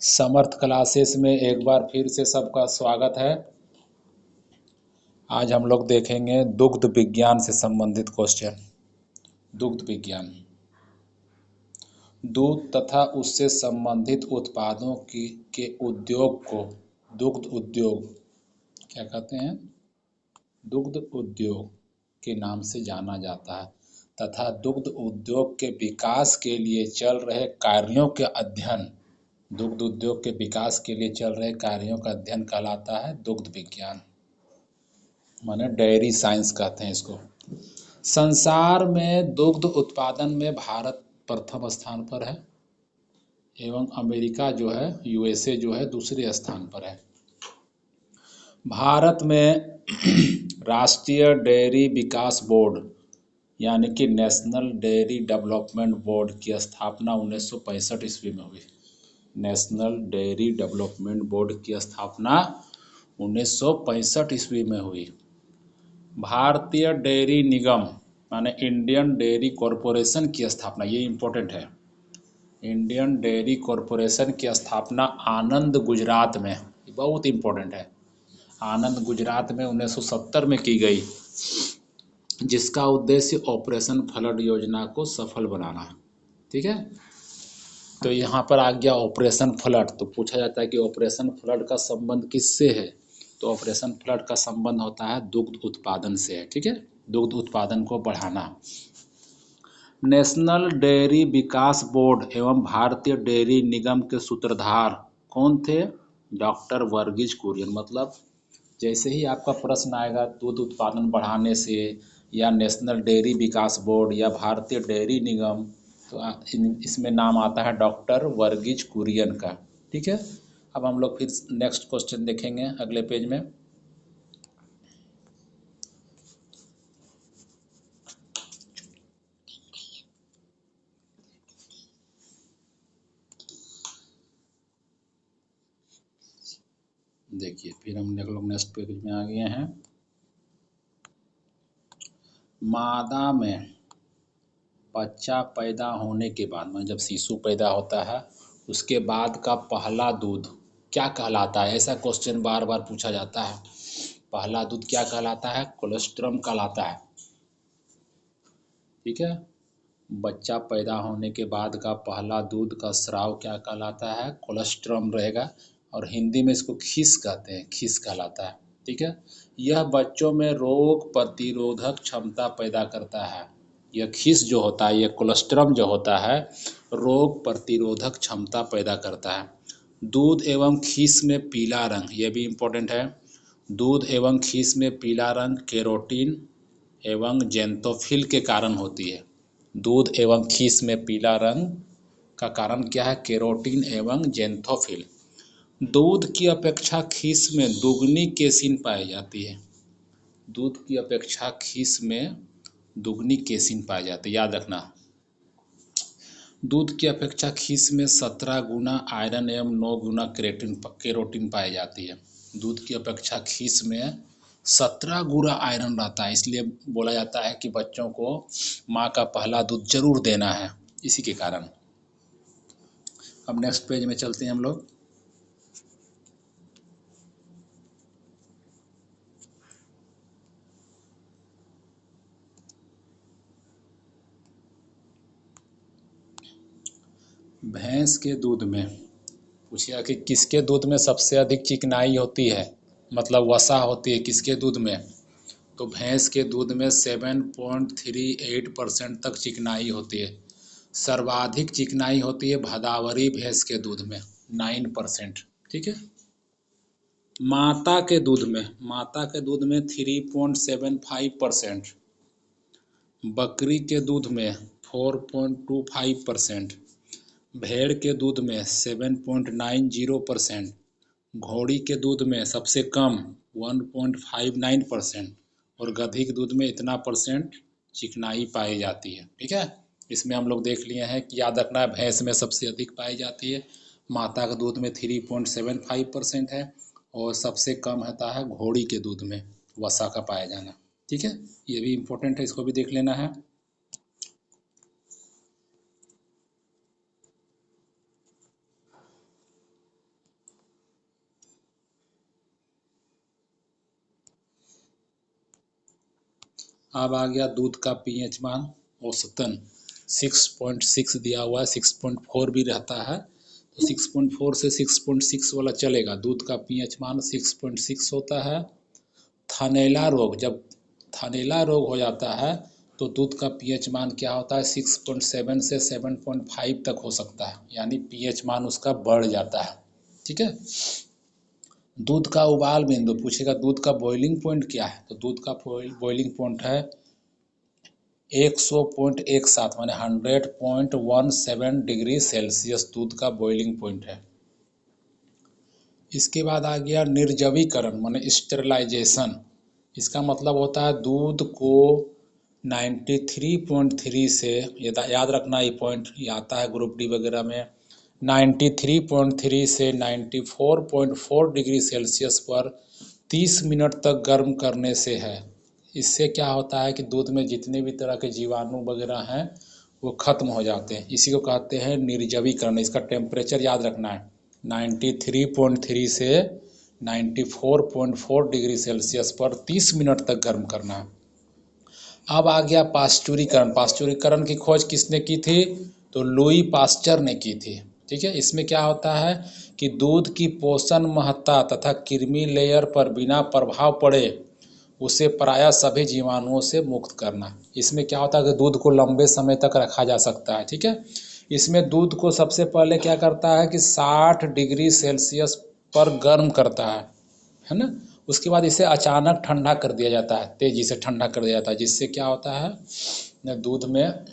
समर्थ classes में एक बार फिर से सबका स्वागत है। आज हम लोग देखेंगे दुग्ध विज्ञान से संबंधित क्वेश्चन। दुग्ध विज्ञान, दूध तथा उससे संबंधित उत्पादों के उद्योग को दुग्ध उद्योग क्या कहते हैं? दुग्ध उद्योग के नाम से जाना जाता है तथा दुग्ध उद्योग के विकास के लिए चल रहे कार्यों के अध्ययन दुग्ध उद्योग के विकास के लिए चल रहे कार्यों का अध्ययन कहलाता है दुग्ध विज्ञान, माने डेयरी साइंस कहते हैं इसको। संसार में दुग्ध उत्पादन में भारत प्रथम स्थान पर है एवं अमेरिका जो है यूएसए जो है दूसरे स्थान पर है। भारत में राष्ट्रीय डेयरी विकास बोर्ड यानी कि नेशनल डेयरी डेवलपमेंट बोर्ड की स्थापना 1965 ईस्वी में हुई। नेशनल डेयरी डेवलपमेंट बोर्ड की स्थापना 1965 ईस्वी में हुई। भारतीय डेयरी निगम माने इंडियन डेयरी कॉरपोरेशन की स्थापना, ये इम्पोर्टेंट है, इंडियन डेयरी कॉरपोरेशन की स्थापना आनंद गुजरात में, बहुत इम्पोर्टेंट है, आनंद गुजरात में 1970 में की गई, जिसका उद्देश्य ऑपरेशन फ्लड योजना को सफल बनाना। ठीक है, तो यहाँ पर आ गया ऑपरेशन फ्लड। तो पूछा जाता है कि ऑपरेशन फ्लड का संबंध किससे है? तो ऑपरेशन फ्लड का संबंध होता है दुग्ध उत्पादन से है। ठीक है, दुग्ध उत्पादन को बढ़ाना। नेशनल डेयरी विकास बोर्ड एवं भारतीय डेयरी निगम के सूत्रधार कौन थे? डॉक्टर वर्गीज कुरियन। मतलब जैसे ही आपका प्रश्न आएगा दूध उत्पादन बढ़ाने से या नेशनल डेयरी विकास बोर्ड या भारतीय डेयरी निगम, तो इसमें नाम आता है डॉक्टर वर्गीज कुरियन का। ठीक है, अब हम लोग फिर नेक्स्ट क्वेश्चन देखेंगे अगले पेज में। देखिए फिर हम लोग नेक्स्ट पेज में आ गए हैं। मादा में बच्चा पैदा होने के बाद, मतलब जब शिशु पैदा होता है उसके बाद का पहला दूध क्या कहलाता है? ऐसा क्वेश्चन बार बार पूछा जाता है। पहला दूध क्या कहलाता है? कोलेस्ट्रम कहलाता है। ठीक है, बच्चा पैदा होने के बाद का पहला दूध का स्राव क्या कहलाता है? कोलेस्ट्रम रहेगा, और हिंदी में इसको खीस कहते हैं, खीस कहलाता है। ठीक है, यह बच्चों में रोग प्रतिरोधक क्षमता पैदा करता है। यह खीस जो होता है, यह कोलेस्ट्रम जो होता है, रोग प्रतिरोधक क्षमता पैदा करता है। दूध एवं खीस में पीला रंग, यह भी इम्पोर्टेंट है। दूध एवं खीस में पीला रंग केरोटीन एवं जेंथोफिल के कारण होती है। दूध एवं खीस में पीला रंग का कारण क्या है? केरोटीन एवं जेंथोफिल। दूध की अपेक्षा खीस में दुगनी केसिन पाई जाती है। दूध की अपेक्षा खीस में दुगनी केसिन पाई जाती है, याद रखना। दूध की अपेक्षा खीस में 17 गुना आयरन एवं 9 गुना केरोटीन पाई जाती है। दूध की अपेक्षा खीस में 17 गुना आयरन रहता है, इसलिए बोला जाता है कि बच्चों को माँ का पहला दूध जरूर देना है, इसी के कारण। अब नेक्स्ट पेज में चलते हैं हम लोग। भैंस के दूध में पूछिए कि किसके दूध में सबसे अधिक चिकनाई होती है, मतलब वसा होती है किसके दूध में? तो भैंस के दूध में 7.38% तक चिकनाई होती है। सर्वाधिक चिकनाई होती है भदावरी भैंस के दूध में 9%। ठीक है, माता के दूध में 3.75%, बकरी के दूध में 4.25%, भेड़ के दूध में 7.90%, घोड़ी के दूध में सबसे कम 1.59%, और गधी के दूध में इतना परसेंट चिकनाई पाई जाती है। ठीक है, इसमें हम लोग देख लिए हैं कि याद रखना है, भैंस में सबसे अधिक पाई जाती है, माता के दूध में 3.75% है, और सबसे कम होता है घोड़ी के दूध में वसा का पाया जाना। ठीक है, ये भी इम्पोर्टेंट है, इसको भी देख लेना है। अब आ गया दूध का पीएच मान औसतन 6.6 दिया हुआ है, 6.4 भी रहता है, तो 6.4 से 6.6 वाला चलेगा। दूध का पीएच मान 6.6 होता है। थनैला रोग, जब थनैला रोग हो जाता है तो दूध का पीएच मान क्या होता है, 6.7 से 7.5 तक हो सकता है, यानी पीएच मान उसका बढ़ जाता है। ठीक है। दूध का उबाल बिंदु पूछेगा, दूध का बॉइलिंग पॉइंट क्या है, तो दूध का बॉइलिंग पॉइंट है 100.17 माने 100.17 डिग्री सेल्सियस दूध का बॉइलिंग पॉइंट है। इसके बाद आ गया निर्जवीकरण माने स्टेरिलाइजेशन। इसका मतलब होता है दूध को 93.3 से, याद रखना ये पॉइंट, ये आता है ग्रुप डी वगैरह में, 93.3 से 94.4 डिग्री सेल्सियस पर 30 मिनट तक गर्म करने से है। इससे क्या होता है कि दूध में जितने भी तरह के जीवाणु वगैरह हैं वो खत्म हो जाते हैं। इसी को कहते हैं निर्जवीकरण। इसका टेम्परेचर याद रखना है, 93.3 से 94.4 डिग्री सेल्सियस पर 30 मिनट तक गर्म करना है। अब आ गया पास्चुरीकरण। पास्चुरीकरण की खोज किसने की थी, तो लुई पास्चर ने की थी। ठीक है। इसमें क्या होता है कि दूध की पोषण महत्ता तथा कृमि लेयर पर बिना प्रभाव पड़े उसे प्रायः सभी जीवाणुओं से मुक्त करना। इसमें क्या होता है कि दूध को लंबे समय तक रखा जा सकता है। ठीक है। इसमें दूध को सबसे पहले क्या करता है कि 60 डिग्री सेल्सियस पर गर्म करता है ना। उसके बाद इसे अचानक ठंडा कर दिया जाता है, तेज़ी से ठंडा कर दिया जाता है, जिससे क्या होता है दूध में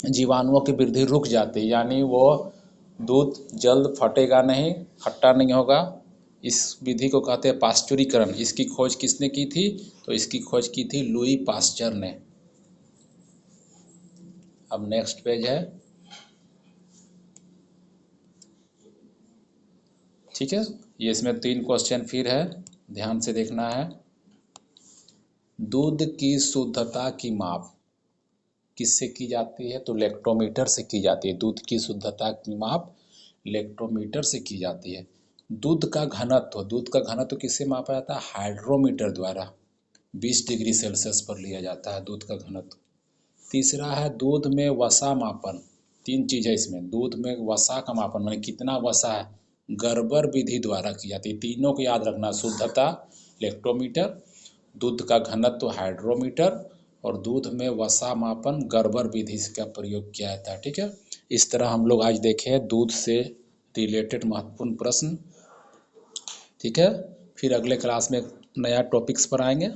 जीवाणुओं की वृद्धि रुक जाती है, यानी वो दूध जल्द फटेगा नहीं, खट्टा नहीं होगा। इस विधि को कहते हैं पास्चुरीकरण। इसकी खोज किसने की थी, तो इसकी खोज की थी लुई पास्चर ने। अब नेक्स्ट पेज है। ठीक है। ये इसमें 3 क्वेश्चन फिर है, ध्यान से देखना है। दूध की शुद्धता की माप किससे की जाती है, तो लैक्टोमीटर से की जाती है। दूध की शुद्धता की माप लैक्टोमीटर से की जाती है। दूध का घनत्व, दूध का घनत्व किससे मापा जाता है, हाइड्रोमीटर द्वारा 20 डिग्री सेल्सियस पर लिया जाता है दूध का घनत्व। तीसरा है दूध में वसा मापन। 3 चीज़ है इसमें, दूध में वसा का मापन माने कितना वसा है, गर्बर विधि द्वारा की जाती है। तीनों को याद रखना, शुद्धता लैक्टोमीटर, दूध का घनत्व हाइड्रोमीटर, और दूध में वसा मापन गर्बर विधि का प्रयोग किया जाता है। ठीक है। इस तरह हम लोग आज देखे दूध से रिलेटेड महत्वपूर्ण प्रश्न। ठीक है। फिर अगले क्लास में नया टॉपिक्स पर आएंगे।